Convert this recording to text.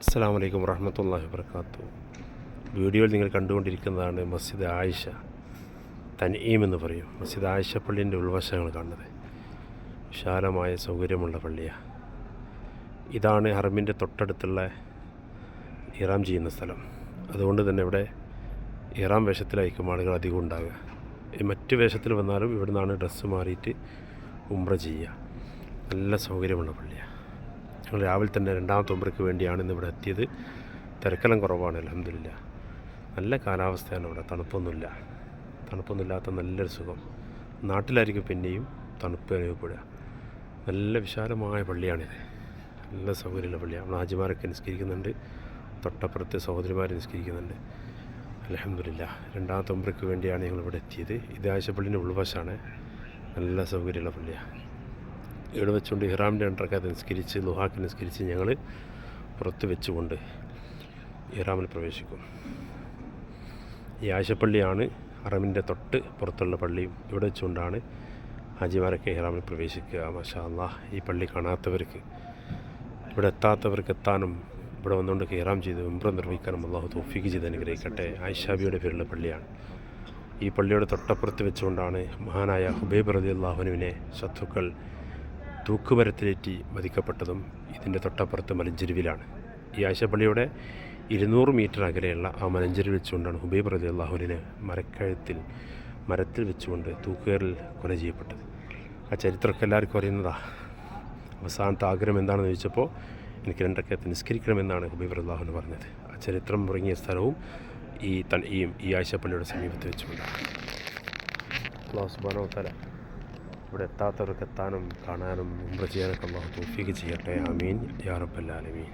അസ്സലാമു അലൈക്കും വറഹ്മത്തുള്ളാഹി വബറകാതുഹു. വീഡിയോയിൽ നിങ്ങൾ കണ്ടുകൊണ്ടിരിക്കുന്നതാണ് മസ്ജിദ് ആയിഷ, തൻഈം എന്ന് പറയും. മസ്ജിദ് ആയിഷ പള്ളീൻ്റെ ഉൾവശങ്ങൾ കാണുന്നത് വിശാലമായ സൗകര്യമുള്ള പള്ളിയാണ്. ഇതാണ് ഹറമിൻ്റെ തൊട്ടടുത്തുള്ള ഇറാം ചെയ്യുന്ന സ്ഥലം. അതുകൊണ്ട് തന്നെ ഇവിടെ ഇറാം വേഷത്തിലായിരിക്കും ആളുകൾ അധികം ഉണ്ടാകുക. മറ്റ് വേഷത്തിൽ വന്നാലും ഇവിടെ നിന്നാണ് ഡ്രസ്സ് മാറിയിട്ട് ഉംറ ചെയ്യുക. നല്ല സൗകര്യമുള്ള പള്ളിയാണ്. ഞങ്ങൾ രാവിലെ തന്നെ രണ്ടാമത്തെ ഉംറയ്ക്ക് വേണ്ടിയാണ് ഇന്നിവിടെ എത്തിയത്. തിരക്കെല്ലാം കുറവാണ്, അൽഹംദുലില്ലാ. നല്ല കാലാവസ്ഥയാണ് ഇവിടെ, തണുപ്പൊന്നുമില്ലാത്ത നല്ലൊരു സുഖം. നാട്ടിലായിരിക്കും പിന്നെയും തണുപ്പ് അനുഭവപ്പെടുക. നല്ല വിശാലമായ പള്ളിയാണിത്, നല്ല സൗകര്യമുള്ള പള്ളിയാണ്. നമ്മൾ ഹാജിമാരൊക്കെ നിസ്കരിക്കുന്നുണ്ട്, തൊട്ടപ്പുറത്ത് സഹോദരിമാർ നിസ്കരിക്കുന്നുണ്ട്. അൽഹംദുലില്ലാ, രണ്ടാമത്തെ ഉംറയ്ക്ക് വേണ്ടിയാണ് ഞങ്ങളിവിടെ എത്തിയത്. ഇത് ആയിഷ പള്ളിൻ്റെ ഉൾവശമാണ്, നല്ല സൗകര്യമുള്ള പള്ളിയാണ്. ഇവിടെ വെച്ചുകൊണ്ട് ഇഹ്റാമിൻ്റെ രണ്ടരക്കാത്ത് നിസ്കരിച്ച് ലുഹാക്ക് നിസ്കരിച്ച് ഞങ്ങൾ പുറത്ത് വെച്ചുകൊണ്ട് ഇഹ്റാമിൽ പ്രവേശിക്കും. ഈ ആയിഷപ്പള്ളിയാണ് ഹറമിൻ്റെ തൊട്ട് പുറത്തുള്ള പള്ളിയും. ഇവിടെ വെച്ചുകൊണ്ടാണ് ഹാജിമാരൊക്കെ ഇഹ്റാമിൽ പ്രവേശിക്കുക. മാഷാ അല്ലാഹ്, ഈ പള്ളി കാണാത്തവർക്ക്, ഇവിടെ എത്താത്തവർക്ക് എത്താനും ഇവിടെ വന്നുകൊണ്ട് ഇഹ്റാം ചെയ്ത് ഉംറ നിർവഹിക്കാനും അല്ലാഹു തൗഫീഖ് ചെയ്ത് അനുഗ്രഹിക്കട്ടെ. ആയിഷാബിയുടെ പേരുള്ള പള്ളിയാണ്. ഈ പള്ളിയുടെ തൊട്ടപ്പുറത്ത് വെച്ചുകൊണ്ടാണ് മഹാനായ ഹുബൈബ് റളിയല്ലാഹു അൻഹുവിനെ ശത്രുക്കൾ തൂക്കുമരത്തിലേറ്റി വധിക്കപ്പെട്ടതും ഇതിൻ്റെ തൊട്ടപ്പുറത്ത് മലഞ്ചെരുവിലാണ്. ഈ ആയിഷപ്പള്ളിയുടെ 200 മീറ്റർ അകലെയുള്ള ആ മലഞ്ചെരുവിൽ വെച്ചുകൊണ്ടാണ് ഹുബൈബ് റളിയല്ലാഹുവിനെ മരത്തിൽ വെച്ചുകൊണ്ട് തൂക്കുകയറിൽ കൊല ചെയ്യപ്പെട്ടത്. ആ ചരിത്രമൊക്കെ എല്ലാവർക്കും അറിയുന്നതാണ്. അവസാനത്തെ ആഗ്രഹം എന്താണെന്ന് ചോദിച്ചപ്പോൾ എനിക്ക് 2 റക്അത്ത് നിസ്കരിക്കണമെന്നാണ് ഹുബൈബ് റളിയല്ലാഹു പറഞ്ഞത്. ആ ചരിത്രം ഉറങ്ങിയ സ്ഥലവും ഈ ആയിഷപ്പള്ളിയുടെ സമീപത്ത് വെച്ചുകൊണ്ടാണ്. അല്ലാഹു സുബ്ഹാനഹു വ തആല ഇവിടെ എത്താത്തവർക്ക് എത്താനും കാണാനും ഉംറ ചെയ്യാനൊക്കെ അല്ലാഹു തൗഫീഖ് ചെയ്യട്ടെ. ആമീൻ യാ റബ്ബൽ ആലമീൻ.